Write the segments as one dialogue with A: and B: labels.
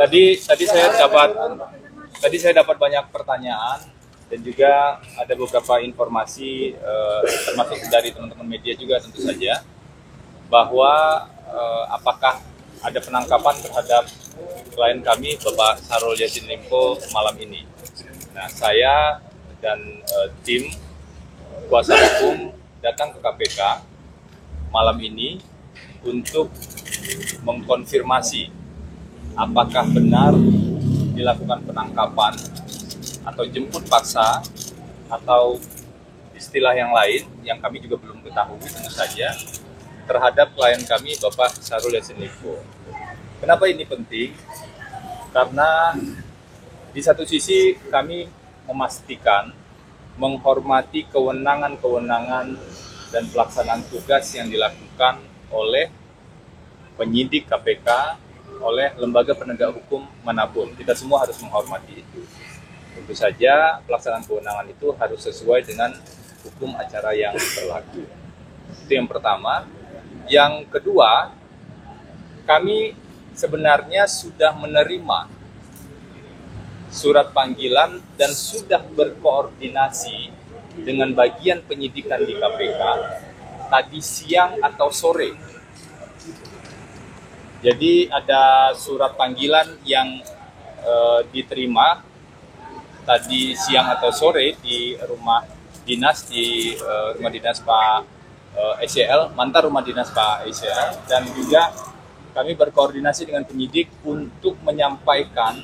A: Tadi saya dapat banyak pertanyaan dan juga ada beberapa informasi termasuk dari teman-teman media juga tentu saja bahwa apakah ada penangkapan terhadap klien kami Bapak Syahrul Yassin Limpo malam ini. Nah, saya dan tim kuasa hukum datang ke KPK malam ini untuk mengkonfirmasi apakah benar dilakukan penangkapan atau jemput paksa atau istilah yang lain yang kami juga belum ketahui tentu saja terhadap klien kami Bapak Syahrul Yassin Limpo. Kenapa ini penting? Karena di satu sisi kami memastikan menghormati kewenangan-kewenangan dan pelaksanaan tugas yang dilakukan oleh penyidik KPK, oleh lembaga penegak hukum manapun. Kita semua harus menghormati itu. Tentu saja pelaksanaan kewenangan itu harus sesuai dengan hukum acara yang berlaku. Itu yang pertama. Yang kedua, kami sebenarnya sudah menerima surat panggilan dan sudah berkoordinasi dengan bagian penyidikan di KPK tadi siang atau sore. Jadi ada surat panggilan yang diterima tadi siang atau sore di rumah dinas Pak SCL, mantan rumah dinas Pak SCL, dan juga kami berkoordinasi dengan penyidik untuk menyampaikan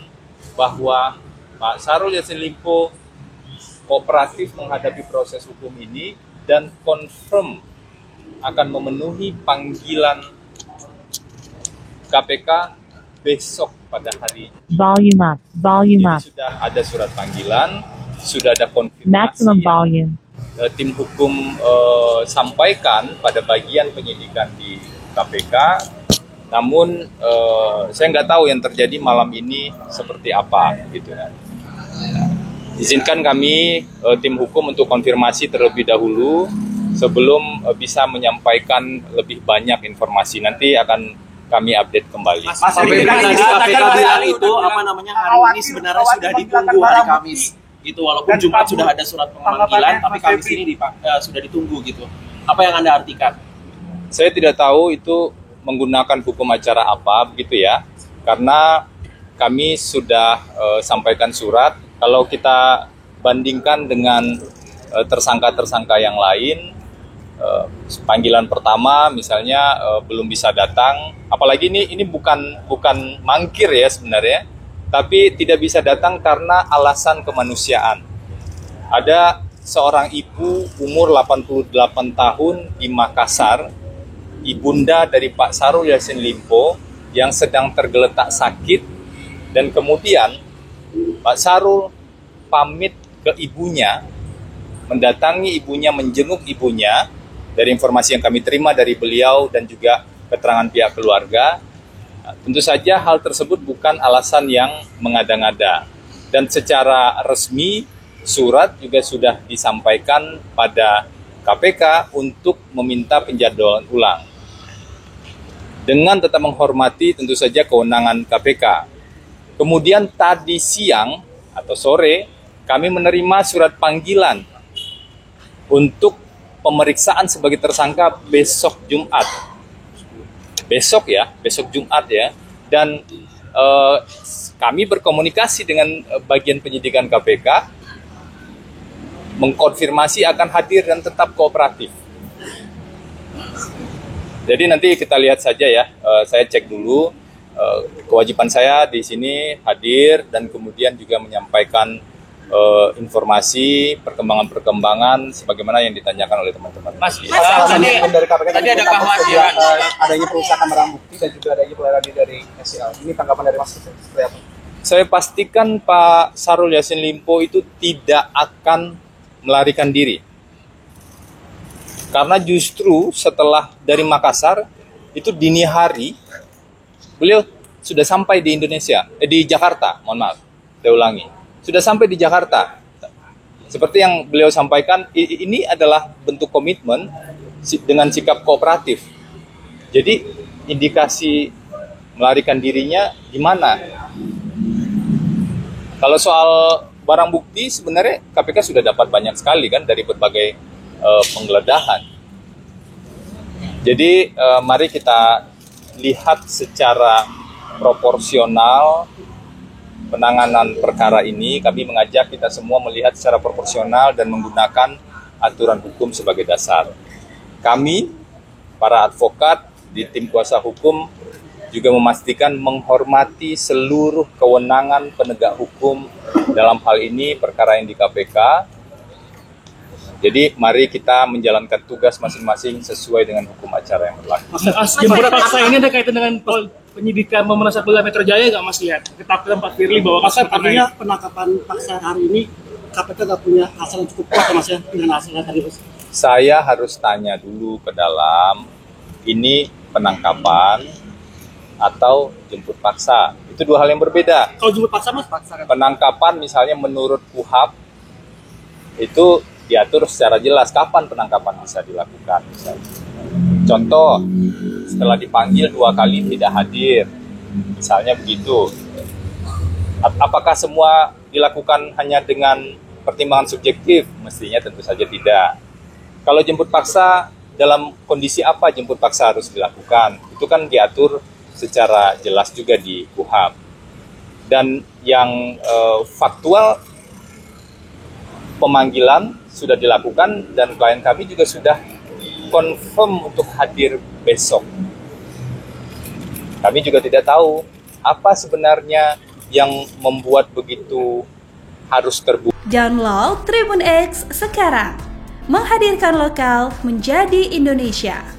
A: bahwa Pak Syahrul Yassin Limpo kooperatif menghadapi proses hukum ini dan confirm akan memenuhi panggilan KPK besok pada hari
B: volume up.
A: Sudah ada surat panggilan, sudah ada konfirmasi
B: maximum volume.
A: Tim hukum sampaikan pada bagian penyidikan di KPK. Namun saya nggak tahu yang terjadi malam ini seperti apa gitu kan. Izinkan kami tim hukum untuk konfirmasi terlebih dahulu sebelum bisa menyampaikan lebih banyak informasi. Nanti akan kami update kembali.
C: Mas, tadi KPK bilang itu hari ini sebenarnya sudah ditunggu hari Kamis. Gitu, walaupun Jumat sudah ada surat pemanggilan, tapi Kamis ini sudah ditunggu gitu. Apa yang Anda artikan?
A: Saya tidak tahu itu menggunakan hukum acara apa begitu ya, karena kami sudah sampaikan surat. Kalau kita bandingkan dengan tersangka-tersangka yang lain, panggilan pertama misalnya belum bisa datang, apalagi ini bukan mangkir ya sebenarnya, tapi tidak bisa datang karena alasan kemanusiaan. Ada seorang ibu umur 88 tahun di Makassar, ibunda dari Pak Syahrul Yassin Limpo yang sedang tergeletak sakit, dan kemudian Pak Syahrul pamit ke ibunya, mendatangi ibunya, menjenguk ibunya. Dari informasi yang kami terima dari beliau dan juga keterangan pihak keluarga, tentu saja hal tersebut bukan alasan yang mengada-ngada. Dan secara resmi surat juga sudah disampaikan pada KPK untuk meminta penjadwalan ulang. Dengan tetap menghormati tentu saja kewenangan KPK. Kemudian tadi siang atau sore kami menerima surat panggilan untuk pemeriksaan sebagai tersangka besok Jumat. Besok Jumat ya. Dan kami berkomunikasi dengan bagian penyidikan KPK, mengkonfirmasi akan hadir dan tetap kooperatif. Jadi nanti kita lihat saja ya, saya cek dulu. Kewajiban saya di sini hadir dan kemudian juga menyampaikan informasi perkembangan-perkembangan sebagaimana yang ditanyakan oleh teman-teman.
D: Mas, dari KPK tadi ada kekhawatiran
C: adanya perusahaan barang bukti dan juga adanya pelarian dari SCL. Ini tanggapan dari Mas seperti apa?
A: Saya pastikan Pak Syahrul Yassin Limpo itu tidak akan melarikan diri. Karena justru setelah dari Makassar itu dini hari beliau sudah sampai di di Jakarta, mohon maaf, saya ulangi. Sudah sampai di Jakarta. Seperti yang beliau sampaikan, ini adalah bentuk komitmen dengan sikap kooperatif. Jadi indikasi melarikan dirinya gimana? Kalau soal barang bukti sebenarnya KPK sudah dapat banyak sekali kan dari berbagai penggeledahan. Jadi mari kita lihat secara proporsional penanganan perkara ini. Kami mengajak kita semua melihat secara proporsional dan menggunakan aturan hukum sebagai dasar. Kami, para advokat di tim kuasa hukum, juga memastikan menghormati seluruh kewenangan penegak hukum dalam hal ini perkara yang di KPK. Jadi mari kita menjalankan tugas masing-masing sesuai dengan hukum acara yang berlaku.
E: Mas, jemputan paksa ini ada kaitan dengan penyidikan Memerasa Polda Metro Jaya nggak Mas lihat? Ketakutan Pak Firly bahwa
F: Mas, artinya penangkapan paksa hari ini KPK nggak punya hasil yang cukup kuat Mas ya dengan hasilnya tadi Mas?
A: Saya harus tanya dulu ke dalam, ini penangkapan atau jemput paksa? Itu dua hal yang berbeda.
F: Kalau jemput paksa Mas?
A: Penangkapan misalnya menurut KUHAP itu diatur secara jelas kapan penangkapan bisa dilakukan. Misalnya. Contoh, setelah dipanggil 2 kali tidak hadir, misalnya begitu. Apakah semua dilakukan hanya dengan pertimbangan subjektif? Mestinya tentu saja tidak. Kalau jemput paksa, dalam kondisi apa jemput paksa harus dilakukan? Itu kan diatur secara jelas juga di KUHAP. Dan yang faktual, pemanggilan sudah dilakukan dan klien kami juga sudah confirm untuk hadir besok. Kami juga tidak tahu apa sebenarnya yang membuat begitu harus terbuka.
G: Download Tribun X sekarang, menghadirkan lokal menjadi Indonesia.